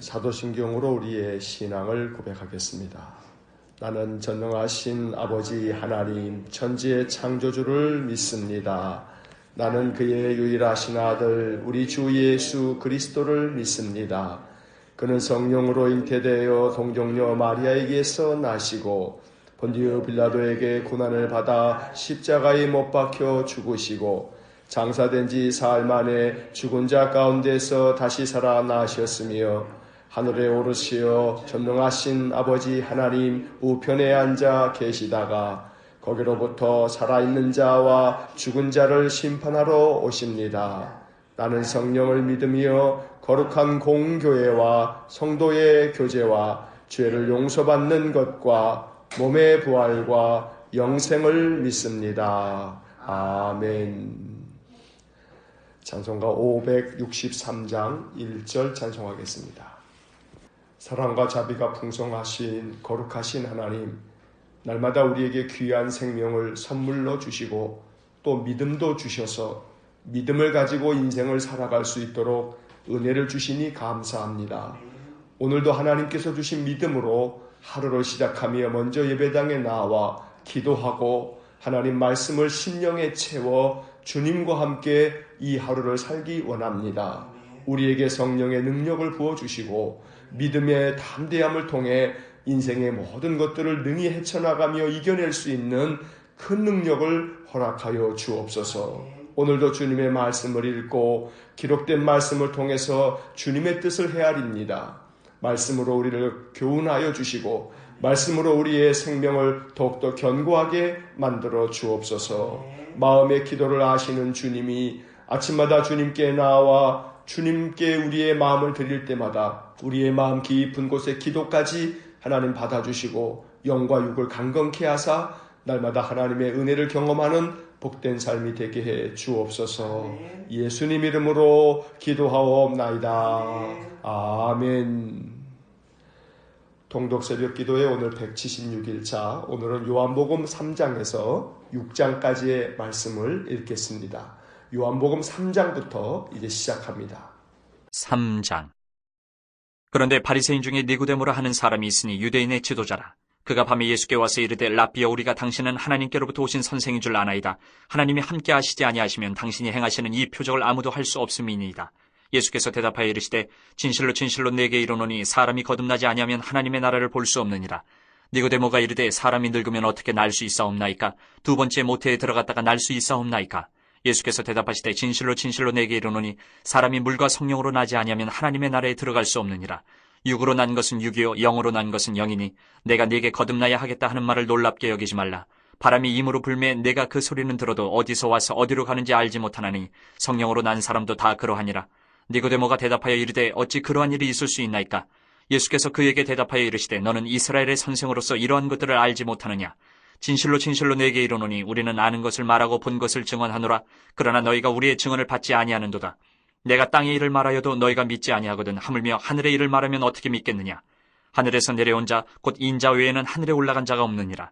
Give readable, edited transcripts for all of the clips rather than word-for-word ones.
사도신경으로 우리의 신앙을 고백하겠습니다. 나는 전능하신 아버지 하나님 천지의 창조주를 믿습니다. 나는 그의 유일하신 아들 우리 주 예수 그리스도를 믿습니다. 그는 성령으로 잉태되어 동정녀 마리아에게서 나시고 본디오 빌라도에게 고난을 받아 십자가에 못 박혀 죽으시고 장사된 지 사흘 만에 죽은 자 가운데서 다시 살아나셨으며 하늘에 오르시어 전능하신 아버지 하나님 우편에 앉아 계시다가 거기로부터 살아있는 자와 죽은 자를 심판하러 오십니다. 나는 성령을 믿으며 거룩한 공교회와 성도의 교제와 죄를 용서받는 것과 몸의 부활과 영생을 믿습니다. 아멘. 찬송가 563장 1절 찬송하겠습니다. 사랑과 자비가 풍성하신 거룩하신 하나님, 날마다 우리에게 귀한 생명을 선물로 주시고 또 믿음도 주셔서 믿음을 가지고 인생을 살아갈 수 있도록 은혜를 주시니 감사합니다. 오늘도 하나님께서 주신 믿음으로 하루를 시작하며 먼저 예배당에 나와 기도하고 하나님 말씀을 심령에 채워 주님과 함께 이 하루를 살기 원합니다. 우리에게 성령의 능력을 부어주시고 믿음의 담대함을 통해 인생의 모든 것들을 능히 헤쳐나가며 이겨낼 수 있는 큰 능력을 허락하여 주옵소서. 오늘도 주님의 말씀을 읽고 기록된 말씀을 통해서 주님의 뜻을 헤아립니다. 말씀으로 우리를 교훈하여 주시고 말씀으로 우리의 생명을 더욱더 견고하게 만들어 주옵소서. 마음의 기도를 아시는 주님이 아침마다 주님께 나와 주님께 우리의 마음을 드릴 때마다 우리의 마음 깊은 곳에 기도까지 하나님 받아주시고 영과 육을 강건케 하사 날마다 하나님의 은혜를 경험하는 복된 삶이 되게 해 주옵소서. 예수님 이름으로 기도하옵나이다. 아멘. 동독 새벽 기도의 오늘 176일차, 오늘은 요한복음 3장에서 6장까지의 말씀을 읽겠습니다. 요한복음 3장부터 이제 시작합니다. 3장. 그런데 바리새인 중에 니고데모라 하는 사람이 있으니 유대인의 지도자라. 그가 밤에 예수께 와서 이르되 랍비여, 우리가 당신은 하나님께로부터 오신 선생인 줄 아나이다. 하나님이 함께 하시지 아니하시면 당신이 행하시는 이 표적을 아무도 할 수 없음이니이다. 예수께서 대답하여 이르시되 진실로 진실로 내게 이르노니 사람이 거듭나지 아니하면 하나님의 나라를 볼 수 없느니라. 니고데모가 이르되 사람이 늙으면 어떻게 날 수 있사옵나이까? 두 번째 모태에 들어갔다가 날 수 있사옵나이까? 예수께서 대답하시되 진실로 진실로 내게 이르노니 사람이 물과 성령으로 나지 아니하면 하나님의 나라에 들어갈 수 없느니라. 육으로 난 것은 육이요 영으로 난 것은 영이니 내가 네게 거듭나야 하겠다 하는 말을 놀랍게 여기지 말라. 바람이 임으로 불매 내가 그 소리는 들어도 어디서 와서 어디로 가는지 알지 못하나니 성령으로 난 사람도 다 그러하니라. 니고데모가 대답하여 이르되 어찌 그러한 일이 있을 수 있나이까? 예수께서 그에게 대답하여 이르시되 너는 이스라엘의 선생으로서 이러한 것들을 알지 못하느냐? 진실로 진실로 내게 이르노니 우리는 아는 것을 말하고 본 것을 증언하노라. 그러나 너희가 우리의 증언을 받지 아니하는도다. 내가 땅의 일을 말하여도 너희가 믿지 아니하거든 하물며 하늘의 일을 말하면 어떻게 믿겠느냐? 하늘에서 내려온 자 곧 인자 외에는 하늘에 올라간 자가 없느니라.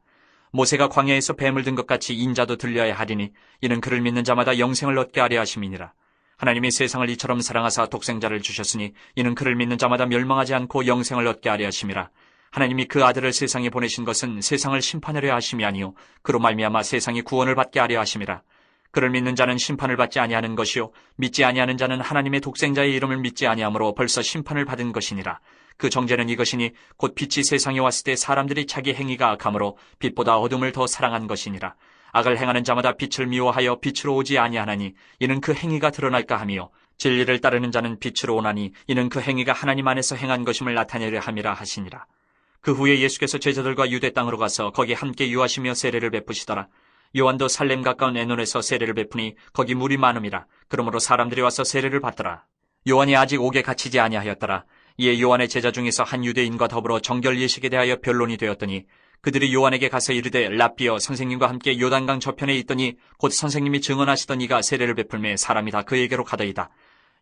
모세가 광야에서 뱀을 든 것 같이 인자도 들려야 하리니 이는 그를 믿는 자마다 영생을 얻게 하려 하심이니라. 하나님이 세상을 이처럼 사랑하사 독생자를 주셨으니 이는 그를 믿는 자마다 멸망하지 않고 영생을 얻게 하려 하심이라. 하나님이 그 아들을 세상에 보내신 것은 세상을 심판하려 하심이 아니요 그로 말미암아 세상이 구원을 받게 하려 하심이라. 그를 믿는 자는 심판을 받지 아니하는 것이요 믿지 아니하는 자는 하나님의 독생자의 이름을 믿지 아니하므로 벌써 심판을 받은 것이니라. 그 정죄는 이것이니 곧 빛이 세상에 왔을 때 사람들이 자기 행위가 악함으로 빛보다 어둠을 더 사랑한 것이니라. 악을 행하는 자마다 빛을 미워하여 빛으로 오지 아니하나니 이는 그 행위가 드러날까 하며 진리를 따르는 자는 빛으로 오나니 이는 그 행위가 하나님 안에서 행한 것임을 나타내려 함이라 하시니라. 그 후에 예수께서 제자들과 유대 땅으로 가서 거기 함께 유하시며 세례를 베푸시더라. 요한도 살렘 가까운 에논에서 세례를 베푸니 거기 물이 많음이라. 그러므로 사람들이 와서 세례를 받더라. 요한이 아직 옥에 갇히지 아니하였더라. 이에 요한의 제자 중에서 한 유대인과 더불어 정결 예식에 대하여 변론이 되었더니 그들이 요한에게 가서 이르되 랍비여, 선생님과 함께 요단강 저편에 있더니 곧 선생님이 증언하시던 이가 세례를 베풀매 사람이 다 그에게로 가더이다.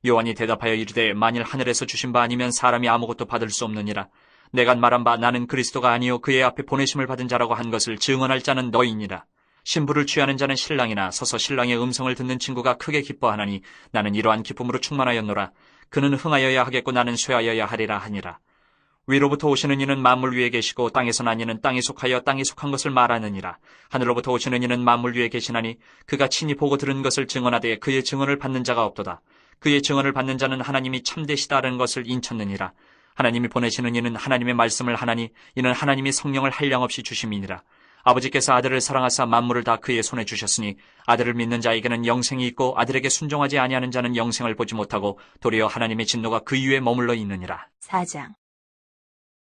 요한이 대답하여 이르되 만일 하늘에서 주신 바 아니면 사람이 아무것도 받을 수 없느니라. 내가 말한 바 나는 그리스도가 아니요 그의 앞에 보내심을 받은 자라고 한 것을 증언할 자는 너희니라. 신부를 취하는 자는 신랑이나 서서 신랑의 음성을 듣는 친구가 크게 기뻐하나니 나는 이러한 기쁨으로 충만하였노라. 그는 흥하여야 하겠고 나는 쇠하여야 하리라 하니라. 위로부터 오시는 이는 만물 위에 계시고 땅에서 난 이는 땅에 속하여 땅에 속한 것을 말하느니라. 하늘로부터 오시는 이는 만물 위에 계시나니 그가 친히 보고 들은 것을 증언하되 그의 증언을 받는 자가 없도다. 그의 증언을 받는 자는 하나님이 참되시다라는 것을 인쳤느니라. 하나님이 보내시는 이는 하나님의 말씀을 하나니 이는 하나님이 성령을 한량없이 주심이니라. 아버지께서 아들을 사랑하사 만물을 다 그의 손에 주셨으니 아들을 믿는 자에게는 영생이 있고 아들에게 순종하지 아니하는 자는 영생을 보지 못하고 도리어 하나님의 진노가 그 위에 머물러 있느니라. 4장.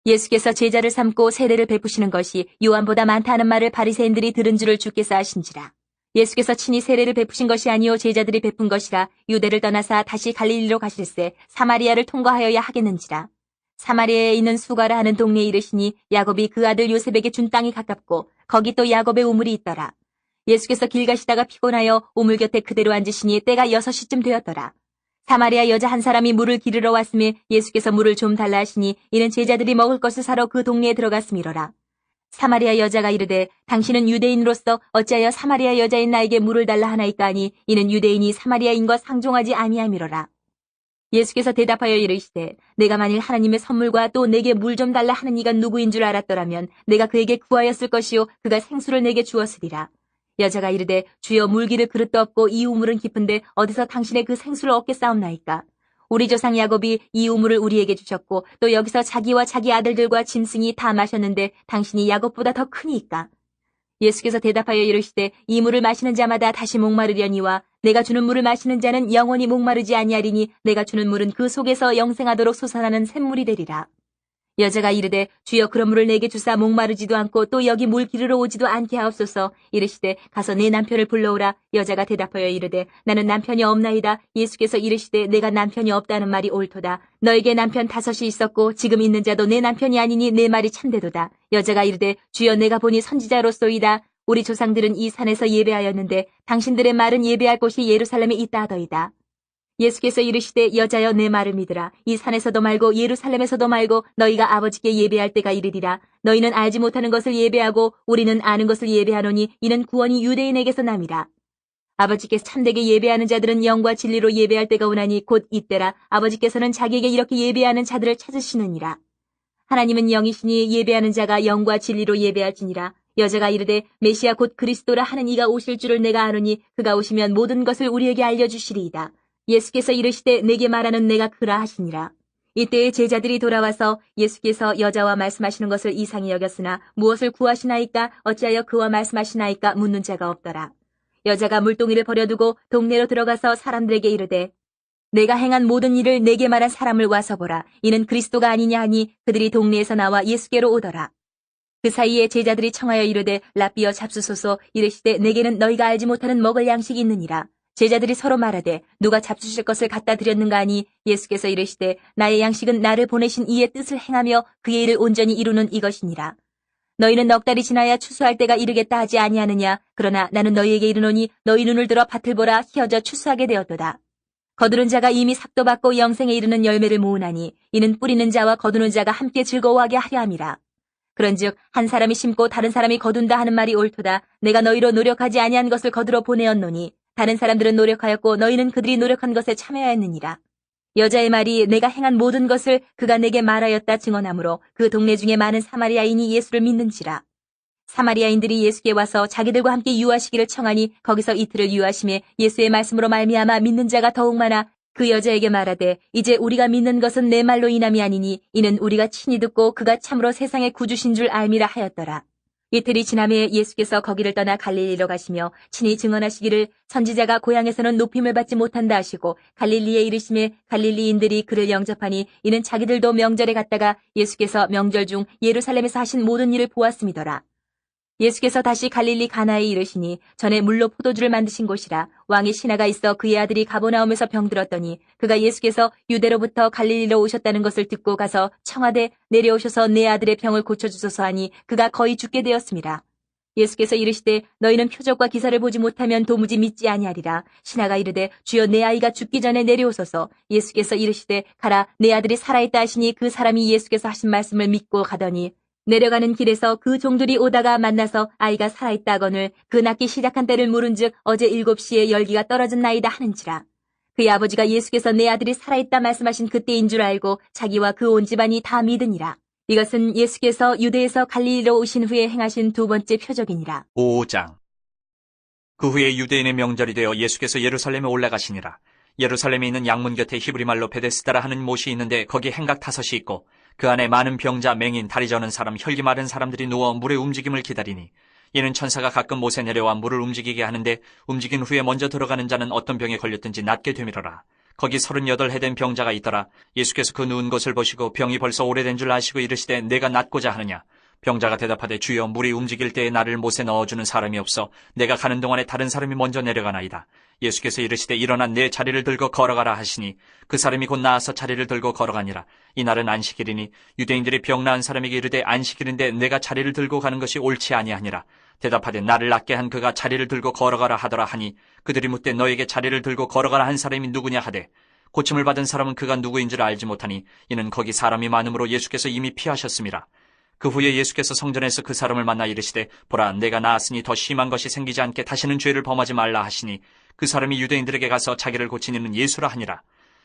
예수께서 제자를 삼고 세례를 베푸시는 것이 요한보다 많다는 말을 바리새인들이 들은 줄을 주께서 아신지라. 예수께서 친히 세례를 베푸신 것이 아니요 제자들이 베푼 것이라. 유대를 떠나사 다시 갈릴리로 가실새 사마리아를 통과하여야 하겠는지라. 사마리아에 있는 수가라 하는 동네에 이르시니 야곱이 그 아들 요셉에게 준 땅이 가깝고 거기 또 야곱의 우물이 있더라. 예수께서 길 가시다가 피곤하여 우물 곁에 그대로 앉으시니 때가 6시쯤 되었더라. 사마리아 여자 한 사람이 물을 기르러 왔음에 예수께서 물을 좀 달라 하시니 이는 제자들이 먹을 것을 사러 그 동네에 들어갔음이로라. 사마리아 여자가 이르되 당신은 유대인으로서 어찌하여 사마리아 여자인 나에게 물을 달라 하나이까 하니 이는 유대인이 사마리아인과 상종하지 아니함이로라. 예수께서 대답하여 이르시되 내가 만일 하나님의 선물과 또 내게 물 좀 달라 하는 이가 누구인 줄 알았더라면 내가 그에게 구하였을 것이요 그가 생수를 내게 주었으리라. 여자가 이르되 주여 물기를 그릇도 없고 이 우물은 깊은데 어디서 당신의 그 생수를 얻겠사옵나이까. 우리 조상 야곱이 이 우물을 우리에게 주셨고 또 여기서 자기와 자기 아들들과 짐승이 다 마셨는데 당신이 야곱보다 더 크니까. 예수께서 대답하여 이르시되 이 물을 마시는 자마다 다시 목마르려니와 내가 주는 물을 마시는 자는 영원히 목마르지 아니하리니 내가 주는 물은 그 속에서 영생하도록 솟아나는 샘물이 되리라. 여자가 이르되 주여 그런 물을 내게 주사 목마르지도 않고 또 여기 물 기르러 오지도 않게 하옵소서. 이르시되 가서 내 남편을 불러오라. 여자가 대답하여 이르되 나는 남편이 없나이다. 예수께서 이르시되 내가 남편이 없다는 말이 옳도다. 너에게 남편 5이 있었고 지금 있는 자도 내 남편이 아니니 내 말이 참되도다. 여자가 이르되 주여 내가 보니 선지자로소이다. 우리 조상들은 이 산에서 예배하였는데 당신들의 말은 예배할 곳이 예루살렘에 있다 하더이다. 예수께서 이르시되 여자여 내 말을 믿으라. 이 산에서도 말고 예루살렘에서도 말고 너희가 아버지께 예배할 때가 이르리라. 너희는 알지 못하는 것을 예배하고 우리는 아는 것을 예배하노니 이는 구원이 유대인에게서 남이라. 아버지께서 참되게 예배하는 자들은 영과 진리로 예배할 때가 오나니 곧 이때라. 아버지께서는 자기에게 이렇게 예배하는 자들을 찾으시느니라. 하나님은 영이시니 예배하는 자가 영과 진리로 예배할지니라. 여자가 이르되 메시아 곧 그리스도라 하는 이가 오실 줄을 내가 아노니 그가 오시면 모든 것을 우리에게 알려주시리이다. 예수께서 이르시되 내게 말하는 내가 그라 하시니라. 이때에 제자들이 돌아와서 예수께서 여자와 말씀하시는 것을 이상히 여겼으나 무엇을 구하시나이까 어찌하여 그와 말씀하시나이까 묻는 자가 없더라. 여자가 물동이를 버려두고 동네로 들어가서 사람들에게 이르되 내가 행한 모든 일을 내게 말한 사람을 와서 보라. 이는 그리스도가 아니냐 하니 그들이 동네에서 나와 예수께로 오더라. 그 사이에 제자들이 청하여 이르되 랍비여 잡수소서. 이르시되 내게는 너희가 알지 못하는 먹을 양식이 있느니라. 제자들이 서로 말하되 누가 잡수실 것을 갖다 드렸는가 하니 예수께서 이르시되 나의 양식은 나를 보내신 이의 뜻을 행하며 그의 일을 온전히 이루는 이것이니라. 너희는 넉 달이 지나야 추수할 때가 이르겠다 하지 아니하느냐. 그러나 나는 너희에게 이르노니 너희 눈을 들어 밭을 보라. 희어져 추수하게 되었도다. 거두는 자가 이미 삭도 받고 영생에 이르는 열매를 모으나니 이는 뿌리는 자와 거두는 자가 함께 즐거워하게 하려 함이라. 그런즉 한 사람이 심고 다른 사람이 거둔다 하는 말이 옳도다. 내가 너희로 노력하지 아니한 것을 거두러 보내었노니 다른 사람들은 노력하였고 너희는 그들이 노력한 것에 참여하였느니라. 여자의 말이 내가 행한 모든 것을 그가 내게 말하였다 증언하므로 그 동네 중에 많은 사마리아인이 예수를 믿는지라. 사마리아인들이 예수께 와서 자기들과 함께 유하시기를 청하니 거기서 이틀을 유하심에 예수의 말씀으로 말미암아 믿는 자가 더욱 많아 그 여자에게 말하되 이제 우리가 믿는 것은 내 말로 인함이 아니니 이는 우리가 친히 듣고 그가 참으로 세상의 구주신 줄 알미라 하였더라. 이틀이 지남에 예수께서 거기를 떠나 갈릴리로 가시며 친히 증언하시기를 선지자가 고향에서는 높임을 받지 못한다 하시고 갈릴리에 이르심에 갈릴리인들이 그를 영접하니 이는 자기들도 명절에 갔다가 예수께서 명절 중 예루살렘에서 하신 모든 일을 보았음이더라. 예수께서 다시 갈릴리 가나에 이르시니 전에 물로 포도주를 만드신 곳이라. 왕의 신하가 있어 그의 아들이 가버나움에서 병들었더니 그가 예수께서 유대로부터 갈릴리로 오셨다는 것을 듣고 가서 청하되 내려오셔서 내 아들의 병을 고쳐주소서 하니 그가 거의 죽게 되었습니다. 예수께서 이르시되 너희는 표적과 기사를 보지 못하면 도무지 믿지 아니하리라. 신하가 이르되 주여 내 아이가 죽기 전에 내려오소서. 예수께서 이르시되 가라 내 아들이 살아있다 하시니 그 사람이 예수께서 하신 말씀을 믿고 가더니 내려가는 길에서 그 종들이 오다가 만나서 아이가 살아있다 하거늘 그 낳기 시작한 때를 물은즉 어제 7시에 열기가 떨어졌나이다 하는지라. 그의 아버지가 예수께서 내 아들이 살아있다 말씀하신 그때인 줄 알고 자기와 그 온 집안이 다 믿으니라. 이것은 예수께서 유대에서 갈릴리로 오신 후에 행하신 두 번째 표적이니라. 5장. 그 후에 유대인의 명절이 되어 예수께서 예루살렘에 올라가시니라. 예루살렘에 있는 양문 곁에 히브리말로 베데스다라 하는 못이 있는데 거기 행각 5이 있고 그 안에 많은 병자, 맹인, 다리 저는 사람, 혈기 마른 사람들이 누워 물의 움직임을 기다리니 이는 천사가 가끔 못에 내려와 물을 움직이게 하는데 움직인 후에 먼저 들어가는 자는 어떤 병에 걸렸든지 낫게 되밀어라. 거기 38해 된 병자가 있더라. 예수께서 그 누운 것을 보시고 병이 벌써 오래된 줄 아시고 이르시되 내가 낫고자 하느냐. 병자가 대답하되 주여 물이 움직일 때에 나를 못에 넣어주는 사람이 없어 내가 가는 동안에 다른 사람이 먼저 내려가나이다. 예수께서 이르시되 일어나 내 자리를 들고 걸어가라 하시니 그 사람이 곧 나아서 자리를 들고 걸어가니라. 이날은 안식일이니 유대인들이 병 나은 사람에게 이르되 안식일인데 내가 자리를 들고 가는 것이 옳지 아니하니라. 대답하되 나를 낫게 한 그가 자리를 들고 걸어가라 하더라 하니 그들이 묻되 너에게 자리를 들고 걸어가라 한 사람이 누구냐 하되 고침을 받은 사람은 그가 누구인 줄 알지 못하니 이는 거기 사람이 많음으로 예수께서 이미 피하셨음이라. 그 후에 예수께서 성전에서 그 사람을 만나 이르시되 보라 내가 나았으니 더 심한 것이 생기지 않게 다시는 죄를 범하지 말라 하시니 그 사람이 유대인들에게 가서 자기를 고친 이는 예수라 하니라.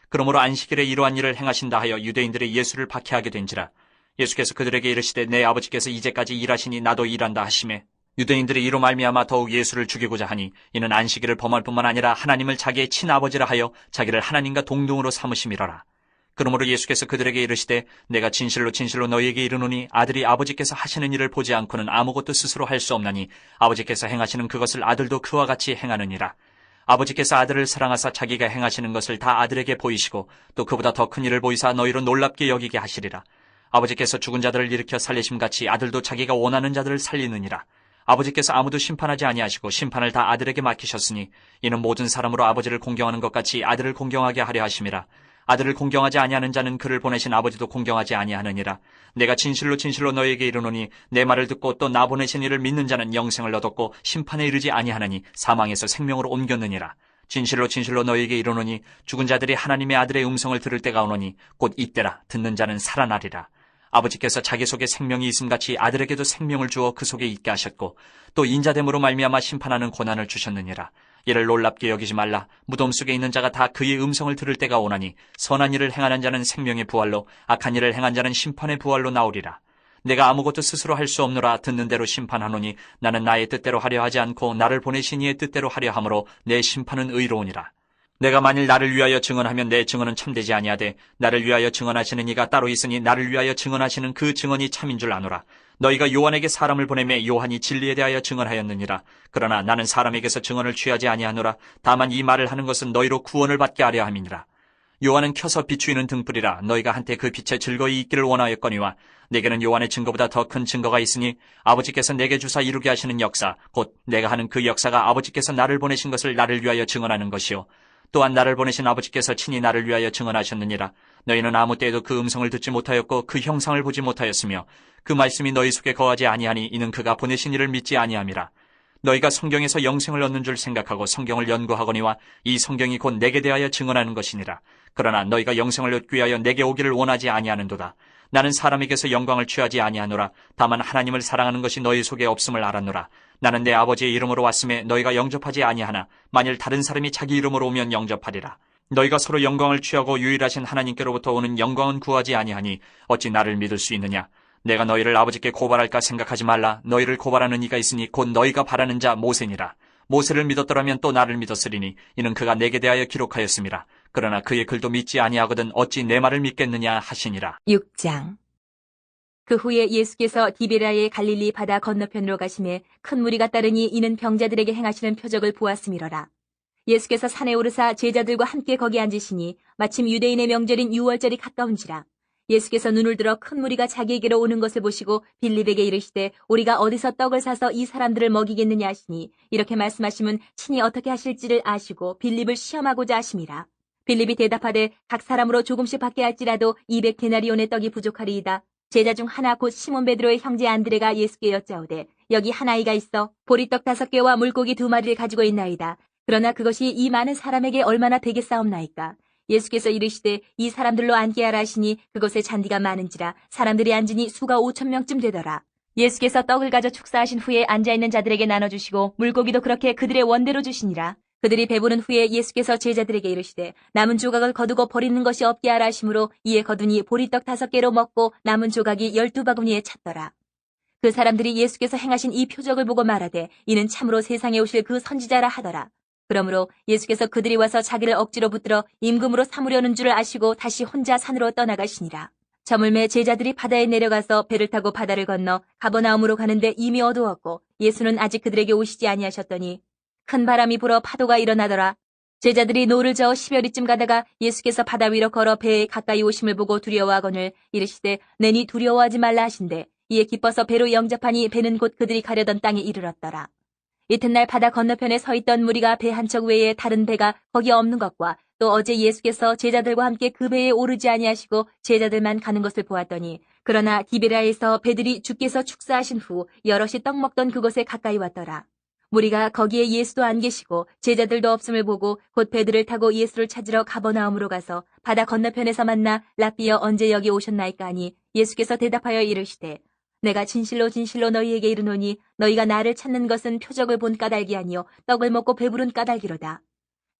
그러므로 안식일에 이러한 일을 행하신다 하여 유대인들이 예수를 박해하게 된지라. 예수께서 그들에게 이르시되 내 아버지께서 이제까지 일하시니 나도 일한다 하시매 유대인들이 이로 말미암아 더욱 예수를 죽이고자 하니 이는 안식일을 범할 뿐만 아니라 하나님을 자기의 친아버지라 하여 자기를 하나님과 동등으로 삼으심이로라. 그러므로 예수께서 그들에게 이르시되 내가 진실로 진실로 너희에게 이르노니 아들이 아버지께서 하시는 일을 보지 않고는 아무것도 스스로 할 수 없나니 아버지께서 행하시는 그것을 아들도 그와 같이 행하느니라. 아버지께서 아들을 사랑하사 자기가 행하시는 것을 다 아들에게 보이시고 또 그보다 더 큰 일을 보이사 너희로 놀랍게 여기게 하시리라. 아버지께서 죽은 자들을 일으켜 살리심같이 아들도 자기가 원하는 자들을 살리느니라. 아버지께서 아무도 심판하지 아니하시고 심판을 다 아들에게 맡기셨으니 이는 모든 사람으로 아버지를 공경하는 것 같이 아들을 공경하게 하려 하심이라. 아들을 공경하지 아니하는 자는 그를 보내신 아버지도 공경하지 아니하느니라. 내가 진실로 진실로 너희에게 이르노니 내 말을 듣고 또 나 보내신 이를 믿는 자는 영생을 얻었고 심판에 이르지 아니하나니 사망에서 생명으로 옮겼느니라. 진실로 진실로 너희에게 이르노니 죽은 자들이 하나님의 아들의 음성을 들을 때가 오노니 곧 이때라. 듣는 자는 살아나리라. 아버지께서 자기 속에 생명이 있음같이 아들에게도 생명을 주어 그 속에 있게 하셨고 또 인자됨으로 말미암아 심판하는 고난을 주셨느니라. 이를 놀랍게 여기지 말라. 무덤 속에 있는 자가 다 그의 음성을 들을 때가 오나니 선한 일을 행하는 자는 생명의 부활로 악한 일을 행한 자는 심판의 부활로 나오리라. 내가 아무것도 스스로 할 수 없노라. 듣는 대로 심판하노니 나는 나의 뜻대로 하려 하지 않고 나를 보내신 이의 뜻대로 하려 함으로 내 심판은 의로우니라. 내가 만일 나를 위하여 증언하면 내 증언은 참되지 아니하되 나를 위하여 증언하시는 이가 따로 있으니 나를 위하여 증언하시는 그 증언이 참인 줄 아노라. 너희가 요한에게 사람을 보내매 요한이 진리에 대하여 증언하였느니라. 그러나 나는 사람에게서 증언을 취하지 아니하노라. 다만 이 말을 하는 것은 너희로 구원을 받게 하려 함이니라. 요한은 켜서 비추이는 등불이라. 너희가 한때 그 빛에 즐거이 있기를 원하였거니와 내게는 요한의 증거보다 더 큰 증거가 있으니 아버지께서 내게 주사 이루게 하시는 역사 곧 내가 하는 그 역사가 아버지께서 나를 보내신 것을 나를 위하여 증언하는 것이요 또한 나를 보내신 아버지께서 친히 나를 위하여 증언하셨느니라. 너희는 아무 때에도 그 음성을 듣지 못하였고 그 형상을 보지 못하였으며 그 말씀이 너희 속에 거하지 아니하니 이는 그가 보내신 이를 믿지 아니함이라. 너희가 성경에서 영생을 얻는 줄 생각하고 성경을 연구하거니와 이 성경이 곧 내게 대하여 증언하는 것이니라. 그러나 너희가 영생을 얻기 위하여 내게 오기를 원하지 아니하는도다. 나는 사람에게서 영광을 취하지 아니하노라. 다만 하나님을 사랑하는 것이 너희 속에 없음을 알았노라. 나는 내 아버지의 이름으로 왔음에 너희가 영접하지 아니하나 만일 다른 사람이 자기 이름으로 오면 영접하리라. 너희가 서로 영광을 취하고 유일하신 하나님께로부터 오는 영광은 구하지 아니하니 어찌 나를 믿을 수 있느냐. 내가 너희를 아버지께 고발할까 생각하지 말라. 너희를 고발하는 이가 있으니 곧 너희가 바라는 자 모세니라. 모세를 믿었더라면 또 나를 믿었으리니 이는 그가 내게 대하여 기록하였음이라. 그러나 그의 글도 믿지 아니하거든 어찌 내 말을 믿겠느냐 하시니라. 6장. 그 후에 예수께서 디베라의 갈릴리 바다 건너편으로 가심에 큰 무리가 따르니 이는 병자들에게 행하시는 표적을 보았음이로라. 예수께서 산에 오르사 제자들과 함께 거기 앉으시니 마침 유대인의 명절인 유월절이 가까운지라. 예수께서 눈을 들어 큰 무리가 자기에게로 오는 것을 보시고 빌립에게 이르시되 우리가 어디서 떡을 사서 이 사람들을 먹이겠느냐 하시니 이렇게 말씀하시면 친히 어떻게 하실지를 아시고 빌립을 시험하고자 하심이라. 빌립이 대답하되 각 사람으로 조금씩 받게 할지라도 200데나리온의 떡이 부족하리이다. 제자 중 하나 곧 시몬 베드로의 형제 안드레가 예수께 여짜오되 여기 한 아이가 있어 보리떡 5개와 물고기 2마리를 가지고 있나이다. 그러나 그것이 이 많은 사람에게 얼마나 되겠사옵나이까. 예수께서 이르시되 이 사람들로 앉게 하라 하시니 그곳에 잔디가 많은지라 사람들이 앉으니 수가 5,000명쯤 되더라. 예수께서 떡을 가져 축사하신 후에 앉아있는 자들에게 나눠주시고 물고기도 그렇게 그들의 원대로 주시니라. 그들이 배부른 후에 예수께서 제자들에게 이르시되 남은 조각을 거두고 버리는 것이 없게 하라 하심으로 이에 거두니 보리떡 5개로 먹고 남은 조각이 12바구니에 찼더라. 그 사람들이 예수께서 행하신 이 표적을 보고 말하되 이는 참으로 세상에 오실 그 선지자라 하더라. 그러므로 예수께서 그들이 와서 자기를 억지로 붙들어 임금으로 삼으려는 줄을 아시고 다시 혼자 산으로 떠나가시니라. 저물매 제자들이 바다에 내려가서 배를 타고 바다를 건너 가버나움으로 가는데 이미 어두웠고 예수는 아직 그들에게 오시지 아니하셨더니 큰 바람이 불어 파도가 일어나더라. 제자들이 노를 저어 10여리쯤 가다가 예수께서 바다 위로 걸어 배에 가까이 오심을 보고 두려워하거늘 이르시되 내니 두려워하지 말라 하신대 이에 기뻐서 배로 영접하니 배는 곧 그들이 가려던 땅에 이르렀더라. 이튿날 바다 건너편에 서 있던 무리가 배 한 척 외에 다른 배가 거기 없는 것과 또 어제 예수께서 제자들과 함께 그 배에 오르지 아니하시고 제자들만 가는 것을 보았더니 그러나 디베라에서 배들이 주께서 축사하신 후 여럿이 떡 먹던 그곳에 가까이 왔더라. 무리가 거기에 예수도 안 계시고 제자들도 없음을 보고 곧 배들을 타고 예수를 찾으러 가버나움으로 가서 바다 건너편에서 만나 랍비여 언제 여기 오셨나이까 하니 예수께서 대답하여 이르시되 내가 진실로 진실로 너희에게 이르노니 너희가 나를 찾는 것은 표적을 본 까닭이 아니요 떡을 먹고 배부른 까닭이로다.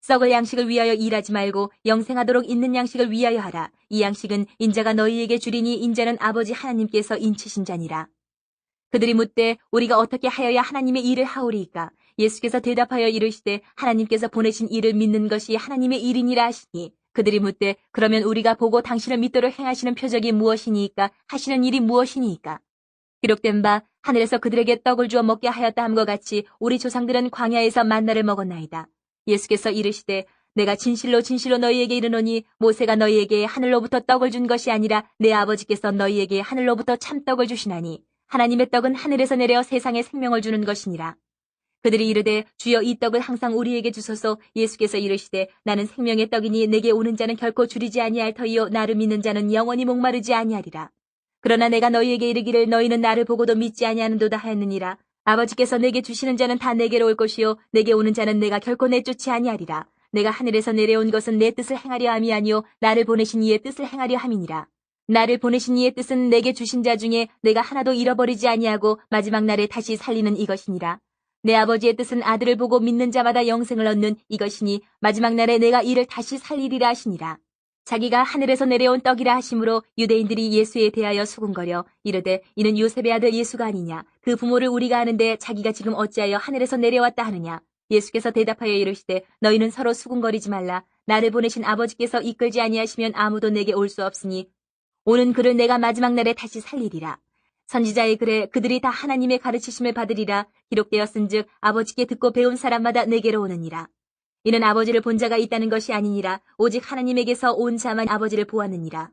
썩을 양식을 위하여 일하지 말고 영생하도록 있는 양식을 위하여 하라. 이 양식은 인자가 너희에게 주리니 인자는 아버지 하나님께서 인치신 자니라. 그들이 묻되 우리가 어떻게 하여야 하나님의 일을 하오리이까? 예수께서 대답하여 이르시되 하나님께서 보내신 일을 믿는 것이 하나님의 일이니라 하시니 그들이 묻되 그러면 우리가 보고 당신을 믿도록 행하시는 표적이 무엇이니이까? 하시는 일이 무엇이니이까? 기록된 바 하늘에서 그들에게 떡을 주어 먹게 하였다 함과 같이 우리 조상들은 광야에서 만나를 먹었나이다. 예수께서 이르시되 내가 진실로 진실로 너희에게 이르노니 모세가 너희에게 하늘로부터 떡을 준 것이 아니라 내 아버지께서 너희에게 하늘로부터 참떡을 주시나니 하나님의 떡은 하늘에서 내려 세상에 생명을 주는 것이니라. 그들이 이르되 주여 이 떡을 항상 우리에게 주소서. 예수께서 이르시되 나는 생명의 떡이니 내게 오는 자는 결코 줄이지 아니할 터이요 나를 믿는 자는 영원히 목마르지 아니하리라. 그러나 내가 너희에게 이르기를 너희는 나를 보고도 믿지 아니하는도다 하였느니라. 아버지께서 내게 주시는 자는 다 내게로 올 것이요 내게 오는 자는 내가 결코 내쫓지 아니하리라. 내가 하늘에서 내려온 것은 내 뜻을 행하려 함이 아니요 나를 보내신 이의 뜻을 행하려 함이니라. 나를 보내신 이의 뜻은 내게 주신 자 중에 내가 하나도 잃어버리지 아니하고 마지막 날에 다시 살리는 이것이니라. 내 아버지의 뜻은 아들을 보고 믿는 자마다 영생을 얻는 이것이니 마지막 날에 내가 이를 다시 살리리라 하시니라. 자기가 하늘에서 내려온 떡이라 하심으로 유대인들이 예수에 대하여 수군거려 이르되 이는 요셉의 아들 예수가 아니냐. 그 부모를 우리가 아는데 자기가 지금 어찌하여 하늘에서 내려왔다 하느냐. 예수께서 대답하여 이르시되 너희는 서로 수군거리지 말라. 나를 보내신 아버지께서 이끌지 아니하시면 아무도 내게 올 수 없으니 오는 그를 내가 마지막 날에 다시 살리리라. 선지자의 글에 그들이 다 하나님의 가르치심을 받으리라. 기록되었은즉 아버지께 듣고 배운 사람마다 내게로 오느니라. 이는 아버지를 본 자가 있다는 것이 아니니라. 오직 하나님에게서 온 자만 아버지를 보았느니라.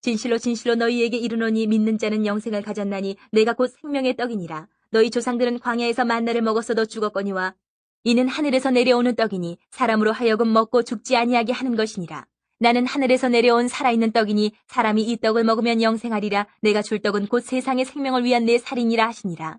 진실로 진실로 너희에게 이르노니 믿는 자는 영생을 가졌나니 내가 곧 생명의 떡이니라. 너희 조상들은 광야에서 만나를 먹었어도 죽었거니와 이는 하늘에서 내려오는 떡이니 사람으로 하여금 먹고 죽지 아니하게 하는 것이니라. 나는 하늘에서 내려온 살아있는 떡이니 사람이 이 떡을 먹으면 영생하리라. 내가 줄 떡은 곧 세상의 생명을 위한 내 살이니라 하시니라.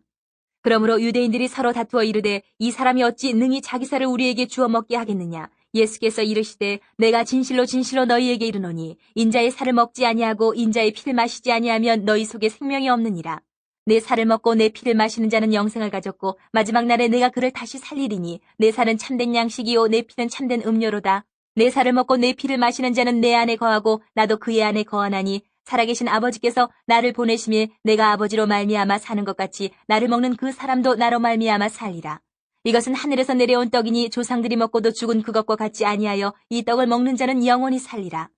그러므로 유대인들이 서로 다투어 이르되 이 사람이 어찌 능히 자기 살을 우리에게 주어 먹게 하겠느냐. 예수께서 이르시되 내가 진실로 진실로 너희에게 이르노니 인자의 살을 먹지 아니하고 인자의 피를 마시지 아니하면 너희 속에 생명이 없느니라. 내 살을 먹고 내 피를 마시는 자는 영생을 가졌고 마지막 날에 내가 그를 다시 살리리니 내 살은 참된 양식이요 내 피는 참된 음료로다. 내 살을 먹고 내 피를 마시는 자는 내 안에 거하고 나도 그의 안에 거하나니 살아계신 아버지께서 나를 보내심에 내가 아버지로 말미암아 사는 것 같이 나를 먹는 그 사람도 나로 말미암아 살리라. 이것은 하늘에서 내려온 떡이니 조상들이 먹고도 죽은 그것과 같지 아니하여 이 떡을 먹는 자는 영원히 살리라.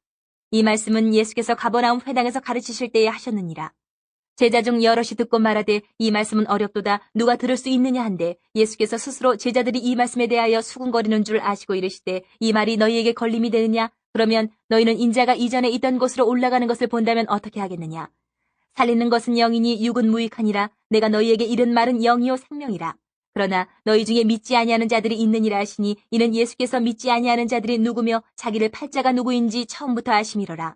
이 말씀은 예수께서 가버나움 회당에서 가르치실 때에 하셨느니라. 제자 중 여럿이 듣고 말하되 이 말씀은 어렵도다 누가 들을 수 있느냐 한데 예수께서 스스로 제자들이 이 말씀에 대하여 수군거리는 줄 아시고 이르시되 이 말이 너희에게 걸림이 되느냐. 그러면 너희는 인자가 이전에 있던 곳으로 올라가는 것을 본다면 어떻게 하겠느냐. 살리는 것은 영이니 육은 무익하니라. 내가 너희에게 이른 말은 영이요 생명이라. 그러나 너희 중에 믿지 아니하는 자들이 있느니라 하시니 이는 예수께서 믿지 아니하는 자들이 누구며 자기를 팔자가 누구인지 처음부터 아심이로라.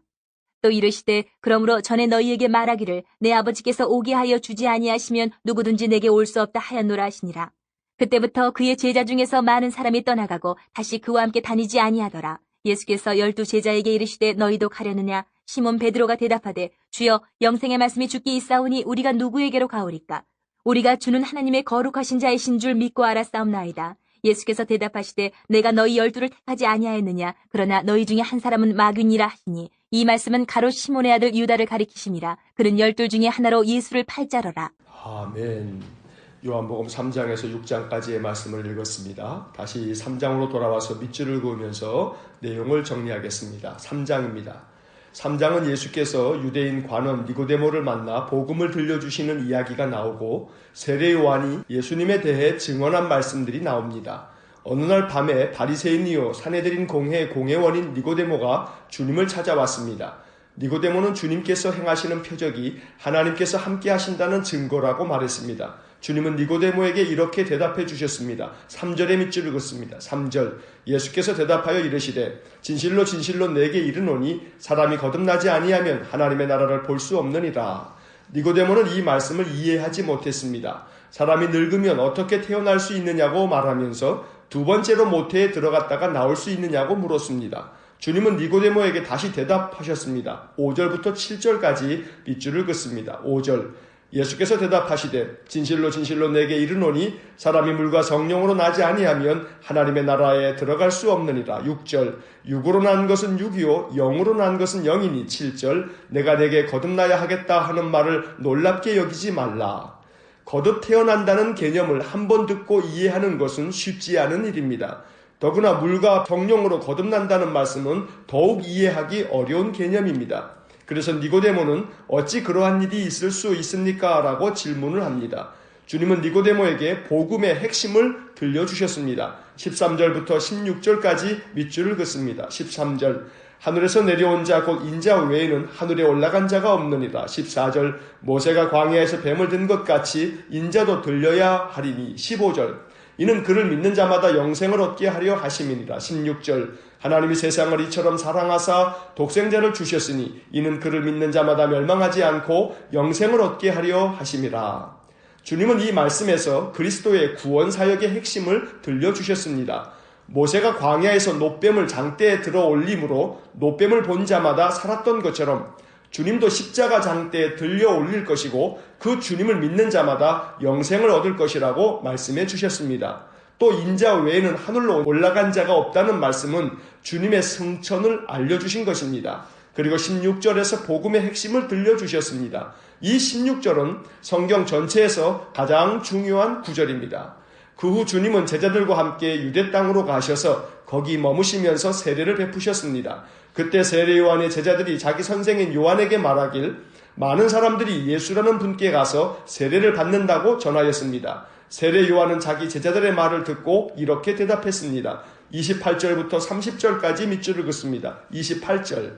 또 이르시되 그러므로 전에 너희에게 말하기를 내 아버지께서 오게 하여 주지 아니하시면 누구든지 내게 올 수 없다 하였노라 하시니라. 그때부터 그의 제자 중에서 많은 사람이 떠나가고 다시 그와 함께 다니지 아니하더라. 예수께서 12 제자에게 이르시되 너희도 가려느냐. 시몬 베드로가 대답하되 주여 영생의 말씀이 주께 있사오니 우리가 누구에게로 가오리까. 우리가 주는 하나님의 거룩하신 자이신 줄 믿고 알았사옵나이다. 예수께서 대답하시되 내가 너희 12를 택하지 아니하였느냐 그러나 너희 중에 한 사람은 마귀니라 하시니 이 말씀은 가롯 시몬의 아들 유다를 가리키심이라. 그는 12 중에 하나로 예수를 팔자러라. 아멘. 요한복음 3장에서 6장까지의 말씀을 읽었습니다. 다시 3장으로 돌아와서 밑줄을 그으면서 내용을 정리하겠습니다. 3장입니다. 3장은 예수께서 유대인 관원 니고데모를 만나 복음을 들려주시는 이야기가 나오고 세례 요한이 예수님에 대해 증언한 말씀들이 나옵니다. 어느 날 밤에 바리새인이요 사내들인 공회원인 니고데모가 주님을 찾아왔습니다. 니고데모는 주님께서 행하시는 표적이 하나님께서 함께 하신다는 증거라고 말했습니다. 주님은 니고데모에게 이렇게 대답해 주셨습니다. 3절의 밑줄을 긋습니다. 3절 예수께서 대답하여 이르시되 진실로 진실로 내게 이르노니 사람이 거듭나지 아니하면 하나님의 나라를 볼 수 없느니라. 니고데모는 이 말씀을 이해하지 못했습니다. 사람이 늙으면 어떻게 태어날 수 있느냐고 말하면서 두 번째로 모태에 들어갔다가 나올 수 있느냐고 물었습니다. 주님은 니고데모에게 다시 대답하셨습니다. 5절부터 7절까지 밑줄을 긋습니다. 5절 예수께서 대답하시되 진실로 진실로 내게 이르노니 사람이 물과 성령으로 나지 아니하면 하나님의 나라에 들어갈 수 없느니라. 6절 육으로 난 것은 육이요 영으로 난 것은 영이니. 7절 내가 내게 거듭나야 하겠다 하는 말을 놀랍게 여기지 말라. 거듭 태어난다는 개념을 한 번 듣고 이해하는 것은 쉽지 않은 일입니다. 더구나 물과 성령으로 거듭난다는 말씀은 더욱 이해하기 어려운 개념입니다. 그래서 니고데모는 어찌 그러한 일이 있을 수 있습니까? 라고 질문을 합니다. 주님은 니고데모에게 복음의 핵심을 들려주셨습니다. 13절부터 16절까지 밑줄을 긋습니다. 13절 하늘에서 내려온 자 곧 인자 외에는 하늘에 올라간 자가 없느니라. 14절 모세가 광야에서 뱀을 든 것 같이 인자도 들려야 하리니. 15절 이는 그를 믿는 자마다 영생을 얻게 하려 하심이니라. 16절 하나님이 세상을 이처럼 사랑하사 독생자를 주셨으니 이는 그를 믿는 자마다 멸망하지 않고 영생을 얻게 하려 하심이라. 주님은 이 말씀에서 그리스도의 구원 사역의 핵심을 들려주셨습니다. 모세가 광야에서 놋뱀을 장대에 들어 올림으로 놋뱀을 본 자마다 살았던 것처럼 주님도 십자가 장대에 들려 올릴 것이고 그 주님을 믿는 자마다 영생을 얻을 것이라고 말씀해 주셨습니다. 또 인자 외에는 하늘로 올라간 자가 없다는 말씀은 주님의 승천을 알려주신 것입니다. 그리고 16절에서 복음의 핵심을 들려주셨습니다. 이 16절은 성경 전체에서 가장 중요한 구절입니다. 그 후 주님은 제자들과 함께 유대 땅으로 가셔서 거기 머무시면서 세례를 베푸셨습니다. 그때 세례 요한의 제자들이 자기 선생인 요한에게 말하길 많은 사람들이 예수라는 분께 가서 세례를 받는다고 전하였습니다. 세례 요한은 자기 제자들의 말을 듣고 이렇게 대답했습니다. 28절부터 30절까지 밑줄을 긋습니다. 28절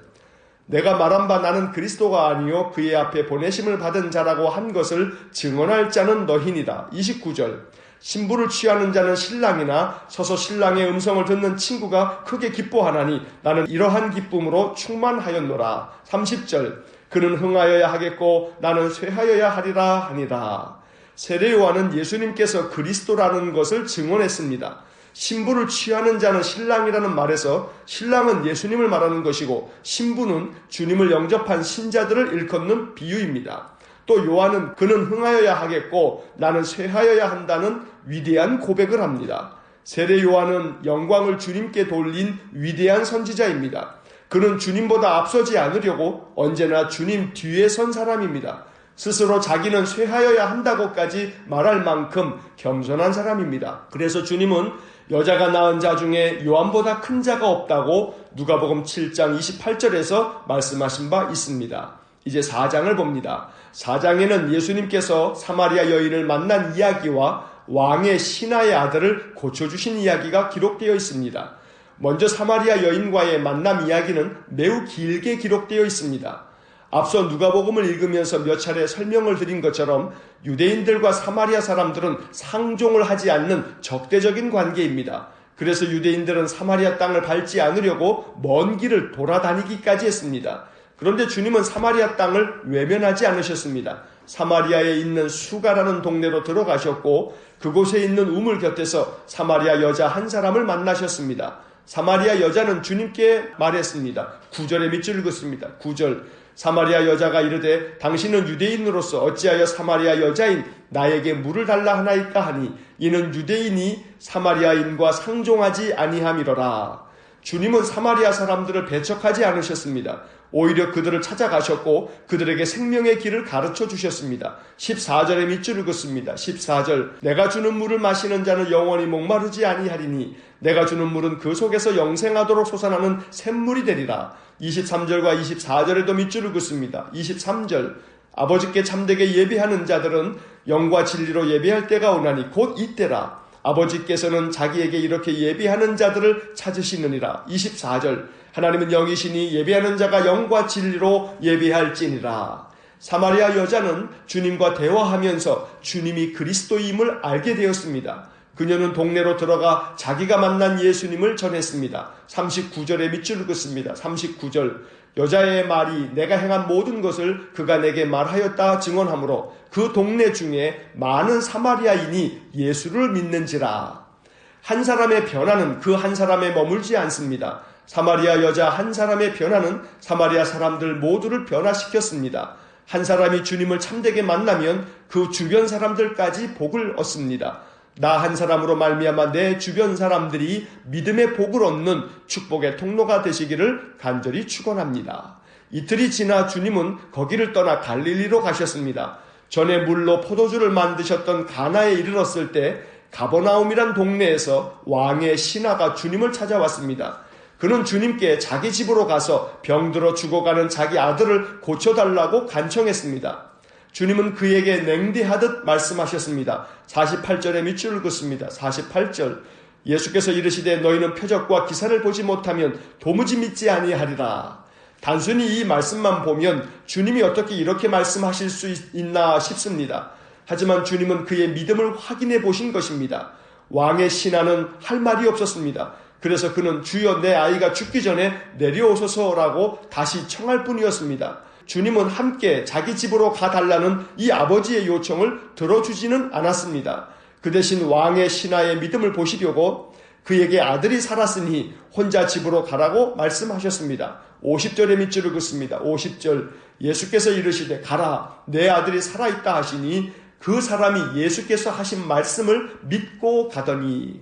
내가 말한 바 나는 그리스도가 아니요 그의 앞에 보내심을 받은 자라고 한 것을 증언할 자는 너희니라. 29절 신부를 취하는 자는 신랑이나 서서 신랑의 음성을 듣는 친구가 크게 기뻐하나니 나는 이러한 기쁨으로 충만하였노라. 30절 그는 흥하여야 하겠고 나는 쇠하여야 하리라 하니라. 세례 요한은 예수님께서 그리스도라는 것을 증언했습니다. 신부를 취하는 자는 신랑이라는 말에서 신랑은 예수님을 말하는 것이고 신부는 주님을 영접한 신자들을 일컫는 비유입니다. 또 요한은 그는 흥하여야 하겠고 나는 쇠하여야 한다는 위대한 고백을 합니다. 세례 요한은 영광을 주님께 돌린 위대한 선지자입니다. 그는 주님보다 앞서지 않으려고 언제나 주님 뒤에 선 사람입니다. 스스로 자기는 쇠하여야 한다고까지 말할 만큼 겸손한 사람입니다. 그래서 주님은 여자가 낳은 자 중에 요한보다 큰 자가 없다고 누가복음 7장 28절에서 말씀하신 바 있습니다. 이제 4장을 봅니다. 4장에는 예수님께서 사마리아 여인을 만난 이야기와 왕의 신하의 아들을 고쳐주신 이야기가 기록되어 있습니다. 먼저 사마리아 여인과의 만남 이야기는 매우 길게 기록되어 있습니다. 앞서 누가복음을 읽으면서 몇 차례 설명을 드린 것처럼 유대인들과 사마리아 사람들은 상종을 하지 않는 적대적인 관계입니다. 그래서 유대인들은 사마리아 땅을 밟지 않으려고 먼 길을 돌아다니기까지 했습니다. 그런데 주님은 사마리아 땅을 외면하지 않으셨습니다. 사마리아에 있는 수가라는 동네로 들어가셨고 그곳에 있는 우물 곁에서 사마리아 여자 한 사람을 만나셨습니다. 사마리아 여자는 주님께 말했습니다. 9절에 밑줄을 긋습니다. 9절 사마리아 여자가 이르되 당신은 유대인으로서 어찌하여 사마리아 여자인 나에게 물을 달라 하나이까 하니 이는 유대인이 사마리아인과 상종하지 아니함이로라. 주님은 사마리아 사람들을 배척하지 않으셨습니다. 오히려 그들을 찾아가셨고 그들에게 생명의 길을 가르쳐 주셨습니다. 14절에 밑줄 긋습니다. 14절 내가 주는 물을 마시는 자는 영원히 목마르지 아니하리니 내가 주는 물은 그 속에서 영생하도록 솟아나는 샘물이 되리라. 23절과 24절에도 밑줄을 긋습니다. 23절 아버지께 참되게 예배하는 자들은 영과 진리로 예배할 때가 오나니 곧 이때라. 아버지께서는 자기에게 이렇게 예배하는 자들을 찾으시느니라. 24절 하나님은 영이시니 예배하는 자가 영과 진리로 예배할지니라. 사마리아 여자는 주님과 대화하면서 주님이 그리스도임을 알게 되었습니다. 그녀는 동네로 들어가 자기가 만난 예수님을 전했습니다. 39절에 밑줄을 긋습니다. 39절 여자의 말이 내가 행한 모든 것을 그가 내게 말하였다 증언하므로 그 동네 중에 많은 사마리아인이 예수를 믿는지라. 한 사람의 변화는 그 한 사람에 머물지 않습니다. 사마리아 여자 한 사람의 변화는 사마리아 사람들 모두를 변화시켰습니다. 한 사람이 주님을 참되게 만나면 그 주변 사람들까지 복을 얻습니다. 나 한 사람으로 말미암아 내 주변 사람들이 믿음의 복을 얻는 축복의 통로가 되시기를 간절히 축원합니다. 이틀이 지나 주님은 거기를 떠나 갈릴리로 가셨습니다. 전에 물로 포도주를 만드셨던 가나에 이르렀을 때 가버나움이란 동네에서 왕의 신하가 주님을 찾아왔습니다. 그는 주님께 자기 집으로 가서 병들어 죽어가는 자기 아들을 고쳐달라고 간청했습니다. 주님은 그에게 냉대하듯 말씀하셨습니다. 48절에 밑줄을 긋습니다. 48절 예수께서 이르시되 너희는 표적과 기사를 보지 못하면 도무지 믿지 아니하리라. 단순히 이 말씀만 보면 주님이 어떻게 이렇게 말씀하실 수 있나 싶습니다. 하지만 주님은 그의 믿음을 확인해 보신 것입니다. 왕의 신하는 할 말이 없었습니다. 그래서 그는 주여 내 아이가 죽기 전에 내려오소서라고 다시 청할 뿐이었습니다. 주님은 함께 자기 집으로 가달라는 이 아버지의 요청을 들어주지는 않았습니다. 그 대신 왕의 신하의 믿음을 보시려고 그에게 아들이 살았으니 혼자 집으로 가라고 말씀하셨습니다. 50절의 밑줄을 긋습니다. 50절 예수께서 이르시되 가라 내 아들이 살아있다 하시니 그 사람이 예수께서 하신 말씀을 믿고 가더니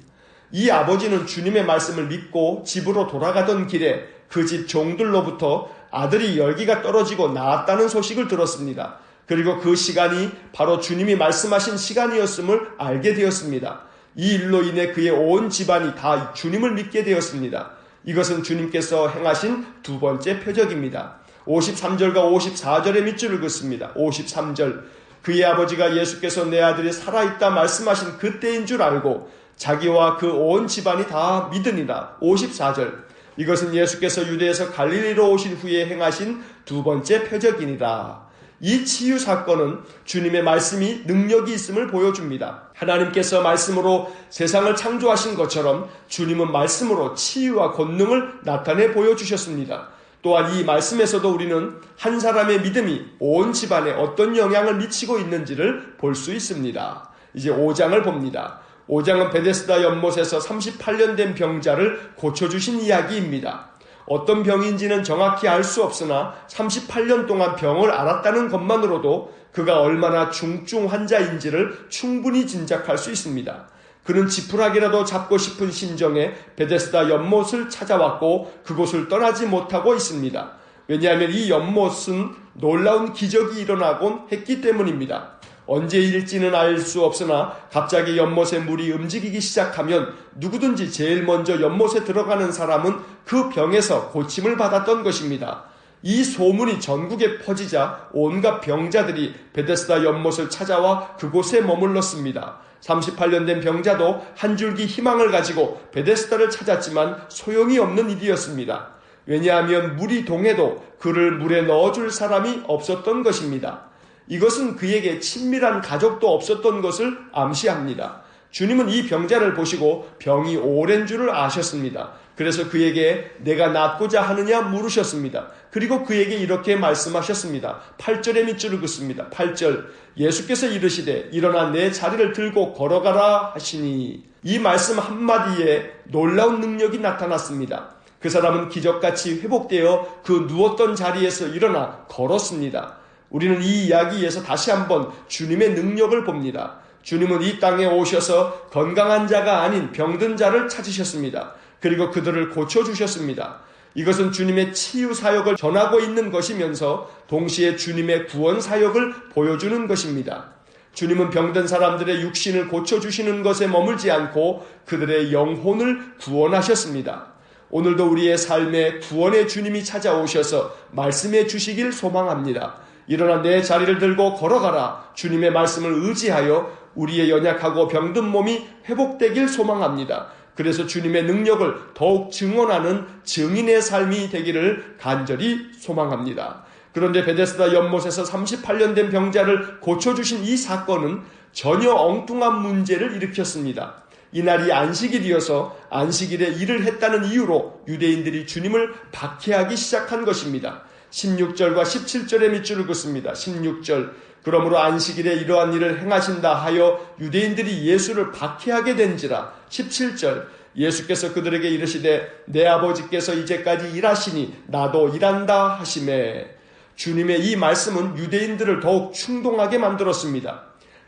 이 아버지는 주님의 말씀을 믿고 집으로 돌아가던 길에 그 집 종들로부터 아들이 열기가 떨어지고 나았다는 소식을 들었습니다. 그리고 그 시간이 바로 주님이 말씀하신 시간이었음을 알게 되었습니다. 이 일로 인해 그의 온 집안이 다 주님을 믿게 되었습니다. 이것은 주님께서 행하신 두 번째 표적입니다. 53절과 54절의 밑줄을 긋습니다. 53절 그의 아버지가 예수께서 내 아들이 살아있다 말씀하신 그때인 줄 알고 자기와 그 온 집안이 다 믿으니라. 54절 이것은 예수께서 유대에서 갈릴리로 오신 후에 행하신 두 번째 표적이니라. 이 치유 사건은 주님의 말씀이 능력이 있음을 보여줍니다. 하나님께서 말씀으로 세상을 창조하신 것처럼 주님은 말씀으로 치유와 권능을 나타내 보여주셨습니다. 또한 이 말씀에서도 우리는 한 사람의 믿음이 온 집안에 어떤 영향을 미치고 있는지를 볼 수 있습니다. 이제 5장을 봅니다. 5장은 베데스다 연못에서 38년 된 병자를 고쳐주신 이야기입니다. 어떤 병인지는 정확히 알 수 없으나 38년 동안 병을 앓았다는 것만으로도 그가 얼마나 중증 환자인지를 충분히 짐작할 수 있습니다. 그는 지푸라기라도 잡고 싶은 심정에 베데스다 연못을 찾아왔고 그곳을 떠나지 못하고 있습니다. 왜냐하면 이 연못은 놀라운 기적이 일어나곤 했기 때문입니다. 언제일지는 알 수 없으나 갑자기 연못의 물이 움직이기 시작하면 누구든지 제일 먼저 연못에 들어가는 사람은 그 병에서 고침을 받았던 것입니다. 이 소문이 전국에 퍼지자 온갖 병자들이 베데스다 연못을 찾아와 그곳에 머물렀습니다. 38년 된 병자도 한 줄기 희망을 가지고 베데스다를 찾았지만 소용이 없는 일이었습니다. 왜냐하면 물이 동해도 그를 물에 넣어줄 사람이 없었던 것입니다. 이것은 그에게 친밀한 가족도 없었던 것을 암시합니다. 주님은 이 병자를 보시고 병이 오랜 줄을 아셨습니다. 그래서 그에게 내가 낫고자 하느냐 물으셨습니다. 그리고 그에게 이렇게 말씀하셨습니다. 8절의 밑줄을 긋습니다. 8절 예수께서 이르시되 일어나 내 자리를 들고 걸어가라 하시니 이 말씀 한마디에 놀라운 능력이 나타났습니다. 그 사람은 기적같이 회복되어 그 누웠던 자리에서 일어나 걸었습니다. 우리는 이 이야기에서 다시 한번 주님의 능력을 봅니다. 주님은 이 땅에 오셔서 건강한 자가 아닌 병든 자를 찾으셨습니다. 그리고 그들을 고쳐주셨습니다. 이것은 주님의 치유 사역을 전하고 있는 것이면서 동시에 주님의 구원 사역을 보여주는 것입니다. 주님은 병든 사람들의 육신을 고쳐주시는 것에 머물지 않고 그들의 영혼을 구원하셨습니다. 오늘도 우리의 삶에 구원의 주님이 찾아오셔서 말씀해 주시길 소망합니다. 일어나 내 자리를 들고 걸어가라. 주님의 말씀을 의지하여 우리의 연약하고 병든 몸이 회복되길 소망합니다. 그래서 주님의 능력을 더욱 증언하는 증인의 삶이 되기를 간절히 소망합니다. 그런데 베데스다 연못에서 38년 된 병자를 고쳐주신 이 사건은 전혀 엉뚱한 문제를 일으켰습니다. 이날이 안식일이어서 안식일에 일을 했다는 이유로 유대인들이 주님을 박해하기 시작한 것입니다. 16절과 17절의 밑줄을 긋습니다. 16절, 그러므로 안식일에 이러한 일을 행하신다 하여 유대인들이 예수를 박해하게 된지라. 17절, 예수께서 그들에게 이르시되 내 아버지께서 이제까지 일하시니 나도 일한다 하시매. 주님의 이 말씀은 유대인들을 더욱 충동하게 만들었습니다.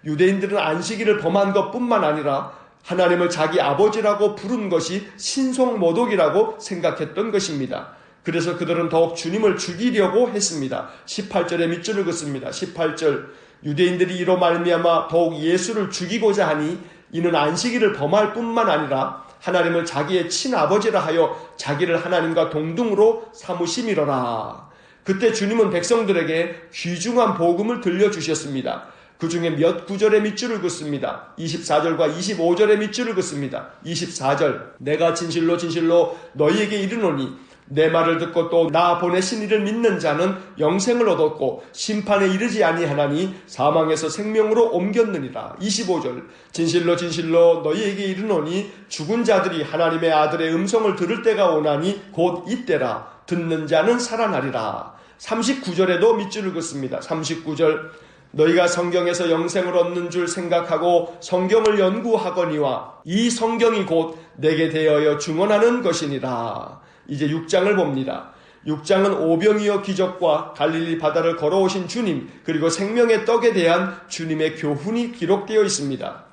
유대인들은 안식일을 범한 것뿐만 아니라 하나님을 자기 아버지라고 부른 것이 신성모독이라고 생각했던 것입니다. 그래서 그들은 더욱 주님을 죽이려고 했습니다. 18절에 밑줄을 긋습니다. 18절, 유대인들이 이로 말미암아 더욱 예수를 죽이고자 하니 이는 안식일을 범할 뿐만 아니라 하나님을 자기의 친아버지라 하여 자기를 하나님과 동등으로 삼으심이로라. 그때 주님은 백성들에게 귀중한 복음을 들려주셨습니다. 그 중에 몇 구절의 밑줄을 긋습니다. 24절과 25절의 밑줄을 긋습니다. 24절, 내가 진실로 진실로 너희에게 이르노니 내 말을 듣고 또 나 보내신 이를 믿는 자는 영생을 얻었고 심판에 이르지 아니하나니 사망에서 생명으로 옮겼느니라. 25절, 진실로 진실로 너희에게 이르노니 죽은 자들이 하나님의 아들의 음성을 들을 때가 오나니 곧 이때라. 듣는 자는 살아나리라. 39절에도 밑줄을 긋습니다. 39절, 너희가 성경에서 영생을 얻는 줄 생각하고 성경을 연구하거니와 이 성경이 곧 내게 대하여 증언하는 것이니라. 이제 6장을 봅니다. 6장은 오병이어 기적과 갈릴리 바다를 걸어오신 주님, 그리고 생명의 떡에 대한 주님의 교훈이 기록되어 있습니다.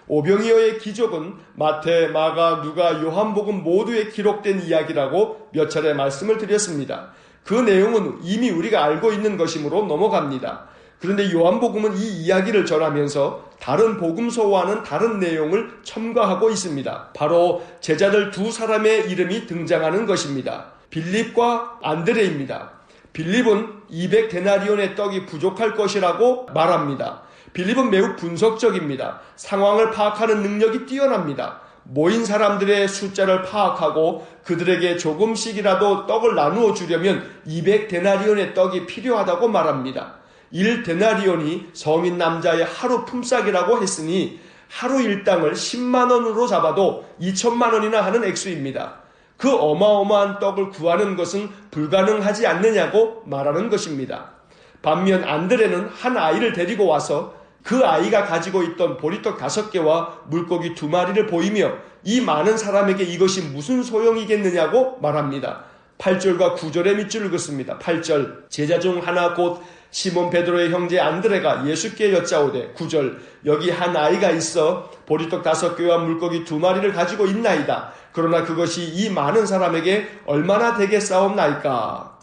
오병이어의 기적은 마태, 마가, 누가, 요한복음 모두에 기록된 이야기라고 몇 차례 말씀을 드렸습니다. 그 내용은 이미 우리가 알고 있는 것이므로 넘어갑니다. 그런데 요한복음은 이 이야기를 전하면서 다른 복음서와는 다른 내용을 첨가하고 있습니다. 바로 제자들 두 사람의 이름이 등장하는 것입니다. 빌립과 안드레입니다. 빌립은 200데나리온의 떡이 부족할 것이라고 말합니다. 빌립은 매우 분석적입니다. 상황을 파악하는 능력이 뛰어납니다. 모인 사람들의 숫자를 파악하고 그들에게 조금씩이라도 떡을 나누어 주려면 200데나리온의 떡이 필요하다고 말합니다. 1데나리온이 성인 남자의 하루 품삯이라고 했으니 하루 일당을 10만 원으로 잡아도 2천만 원이나 하는 액수입니다. 그 어마어마한 떡을 구하는 것은 불가능하지 않느냐고 말하는 것입니다. 반면 안드레는 한 아이를 데리고 와서 그 아이가 가지고 있던 보리떡 5개와 물고기 2마리를 보이며 이 많은 사람에게 이것이 무슨 소용이겠느냐고 말합니다. 8절과 9절의 밑줄을 긋습니다. 8절, 제자 중 하나 곧 시몬 베드로의 형제 안드레가 예수께 여짜오되 9절, 여기 한 아이가 있어 보리떡 5개와 물고기 2마리를 가지고 있나이다. 그러나 그것이 이 많은 사람에게 얼마나 되겠사옵나이까.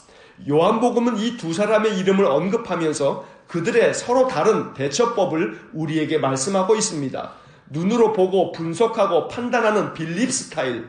요한복음은 이 두 사람의 이름을 언급하면서 그들의 서로 다른 대처법을 우리에게 말씀하고 있습니다. 눈으로 보고 분석하고 판단하는 빌립 스타일,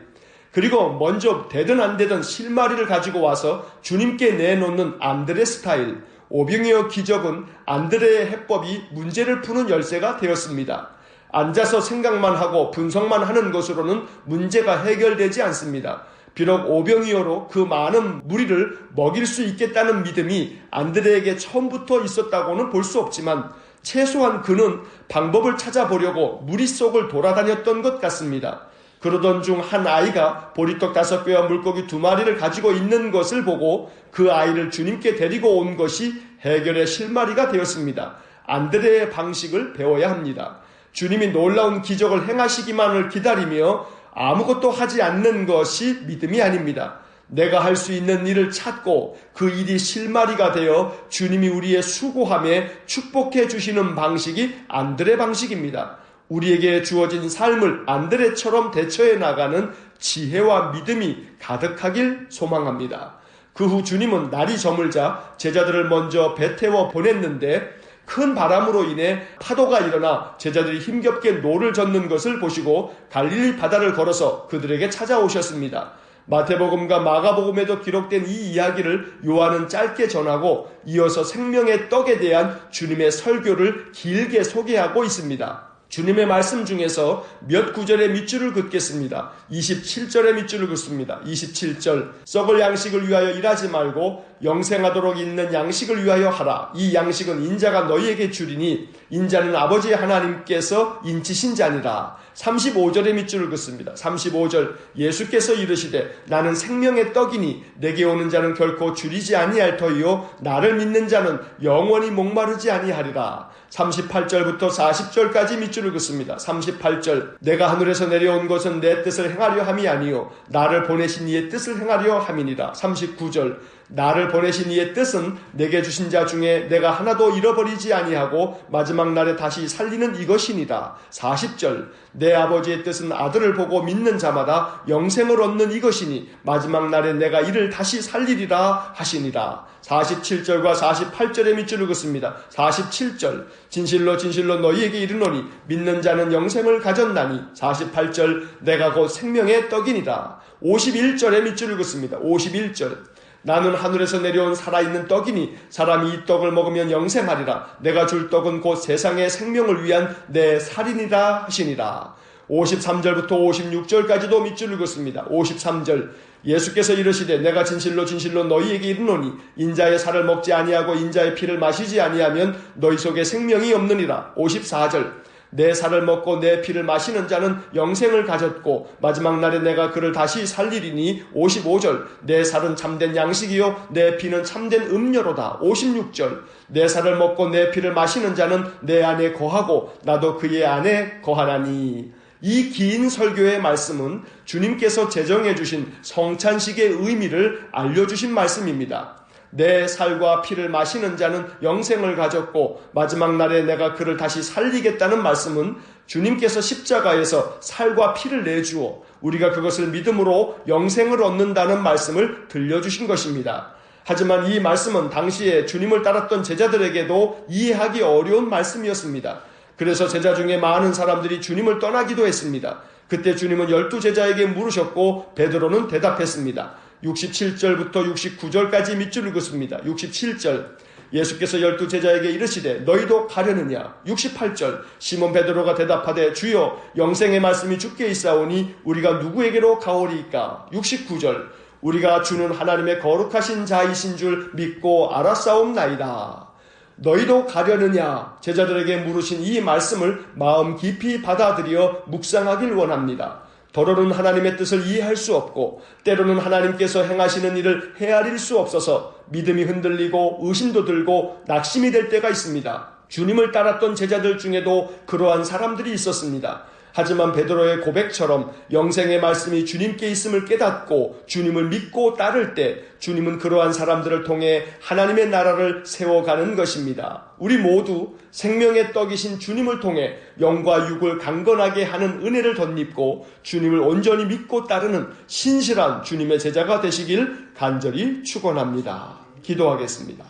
그리고 먼저 되든 안 되든 실마리를 가지고 와서 주님께 내놓는 안드레 스타일. 오병이어 기적은 안드레의 해법이 문제를 푸는 열쇠가 되었습니다. 앉아서 생각만 하고 분석만 하는 것으로는 문제가 해결되지 않습니다. 비록 오병이어로 그 많은 무리를 먹일 수 있겠다는 믿음이 안드레에게 처음부터 있었다고는 볼 수 없지만 최소한 그는 방법을 찾아보려고 무리 속을 돌아다녔던 것 같습니다. 그러던 중 한 아이가 보리떡 5개와 물고기 2마리를 가지고 있는 것을 보고 그 아이를 주님께 데리고 온 것이 해결의 실마리가 되었습니다. 안드레의 방식을 배워야 합니다. 주님이 놀라운 기적을 행하시기만을 기다리며 아무것도 하지 않는 것이 믿음이 아닙니다. 내가 할 수 있는 일을 찾고 그 일이 실마리가 되어 주님이 우리의 수고함에 축복해 주시는 방식이 안드레 방식입니다. 우리에게 주어진 삶을 안드레처럼 대처해 나가는 지혜와 믿음이 가득하길 소망합니다. 그 후 주님은 날이 저물자 제자들을 먼저 배 태워 보냈는데 큰 바람으로 인해 파도가 일어나 제자들이 힘겹게 노를 젓는 것을 보시고 갈릴리 바다를 걸어서 그들에게 찾아오셨습니다. 마태복음과 마가복음에도 기록된 이 이야기를 요한은 짧게 전하고 이어서 생명의 떡에 대한 주님의 설교를 길게 소개하고 있습니다. 주님의 말씀 중에서 몇 구절의 밑줄을 긋겠습니다. 27절의 밑줄을 긋습니다. 27절 썩을 양식을 위하여 일하지 말고 영생하도록 있는 양식을 위하여 하라. 이 양식은 인자가 너희에게 주리니 인자는 아버지 하나님께서 인치신 자니라. 35절의 밑줄을 긋습니다. 35절 예수께서 이르시되 나는 생명의 떡이니 내게 오는 자는 결코 줄이지 아니할 터이요 나를 믿는 자는 영원히 목마르지 아니하리라. 38절부터 40절까지 밑줄을 긋습니다. 38절 내가 하늘에서 내려온 것은 내 뜻을 행하려 함이 아니요 나를 보내신 이의 뜻을 행하려 함이니라. 39절 나를 보내신 이의 뜻은 내게 주신 자 중에 내가 하나도 잃어버리지 아니하고 마지막 날에 다시 살리는 이것이니라. 40절 내 아버지의 뜻은 아들을 보고 믿는 자마다 영생을 얻는 이것이니 마지막 날에 내가 이를 다시 살리리라 하시니라. 47절과 48절의 밑줄을 긋습니다. 47절 진실로 진실로 너희에게 이르노니 믿는 자는 영생을 가졌나니. 48절 내가 곧 생명의 떡이니라. 51절의 밑줄을 긋습니다. 51절 나는 하늘에서 내려온 살아있는 떡이니 사람이 이 떡을 먹으면 영생하리라. 내가 줄 떡은 곧 세상의 생명을 위한 내 살이니라 하시니라. 53절부터 56절까지도 밑줄을 긋습니다. 53절 예수께서 이르시되 내가 진실로 진실로 너희에게 이르노니 인자의 살을 먹지 아니하고 인자의 피를 마시지 아니하면 너희 속에 생명이 없느니라. 54절 내 살을 먹고 내 피를 마시는 자는 영생을 가졌고 마지막 날에 내가 그를 다시 살리리니. 55절 내 살은 참된 양식이요 내 피는 참된 음료로다. 56절 내 살을 먹고 내 피를 마시는 자는 내 안에 거하고 나도 그의 안에 거하나니. 이 긴 설교의 말씀은 주님께서 제정해 주신 성찬식의 의미를 알려주신 말씀입니다. 내 살과 피를 마시는 자는 영생을 가졌고 마지막 날에 내가 그를 다시 살리겠다는 말씀은 주님께서 십자가에서 살과 피를 내주어 우리가 그것을 믿음으로 영생을 얻는다는 말씀을 들려주신 것입니다. 하지만 이 말씀은 당시에 주님을 따랐던 제자들에게도 이해하기 어려운 말씀이었습니다. 그래서 제자 중에 많은 사람들이 주님을 떠나기도 했습니다. 그때 주님은 12제자에게 물으셨고 베드로는 대답했습니다. 67절부터 69절까지 밑줄을 긋습니다. 67절 예수께서 12제자에게 이르시되 너희도 가려느냐. 68절 시몬 베드로가 대답하되 주여 영생의 말씀이 주께 있사오니 우리가 누구에게로 가오리이까. 69절 우리가 주는 하나님의 거룩하신 자이신 줄 믿고 알았사옵나이다. 너희도 가려느냐. 제자들에게 물으신 이 말씀을 마음 깊이 받아들여 묵상하길 원합니다. 더러는 하나님의 뜻을 이해할 수 없고 때로는 하나님께서 행하시는 일을 헤아릴 수 없어서 믿음이 흔들리고 의심도 들고 낙심이 될 때가 있습니다. 주님을 따랐던 제자들 중에도 그러한 사람들이 있었습니다. 하지만 베드로의 고백처럼 영생의 말씀이 주님께 있음을 깨닫고 주님을 믿고 따를 때 주님은 그러한 사람들을 통해 하나님의 나라를 세워가는 것입니다. 우리 모두 생명의 떡이신 주님을 통해 영과 육을 강건하게 하는 은혜를 덧입고 주님을 온전히 믿고 따르는 신실한 주님의 제자가 되시길 간절히 축원합니다. 기도하겠습니다.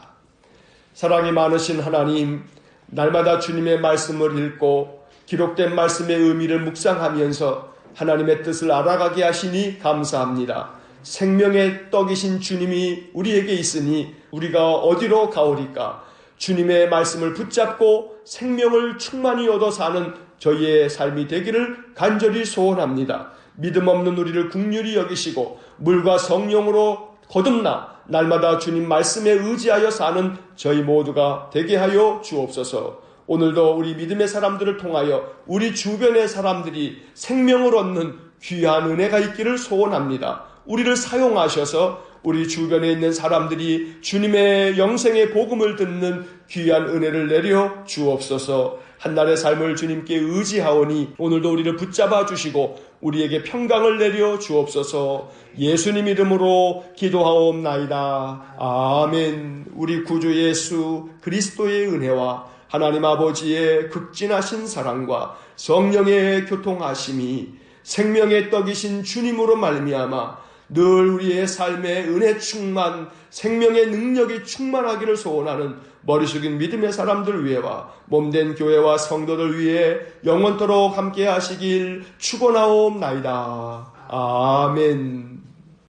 사랑이 많으신 하나님, 날마다 주님의 말씀을 읽고 기록된 말씀의 의미를 묵상하면서 하나님의 뜻을 알아가게 하시니 감사합니다. 생명의 떡이신 주님이 우리에게 있으니 우리가 어디로 가오리까? 주님의 말씀을 붙잡고 생명을 충만히 얻어 사는 저희의 삶이 되기를 간절히 소원합니다. 믿음 없는 우리를 긍휼히 여기시고 물과 성령으로 거듭나 날마다 주님 말씀에 의지하여 사는 저희 모두가 되게 하여 주옵소서. 오늘도 우리 믿음의 사람들을 통하여 우리 주변의 사람들이 생명을 얻는 귀한 은혜가 있기를 소원합니다. 우리를 사용하셔서 우리 주변에 있는 사람들이 주님의 영생의 복음을 듣는 귀한 은혜를 내려 주옵소서. 한날의 삶을 주님께 의지하오니 오늘도 우리를 붙잡아 주시고 우리에게 평강을 내려 주옵소서. 예수님 이름으로 기도하옵나이다. 아멘. 우리 구주 예수 그리스도의 은혜와 하나님 아버지의 극진하신 사랑과 성령의 교통하심이 생명의 떡이신 주님으로 말미암아 늘 우리의 삶에 은혜 충만, 생명의 능력이 충만하기를 소원하는 머리 숙인 믿음의 사람들 위해와 몸된 교회와 성도들 위해 영원토록 함께 하시길 축원하옵나이다. 아멘.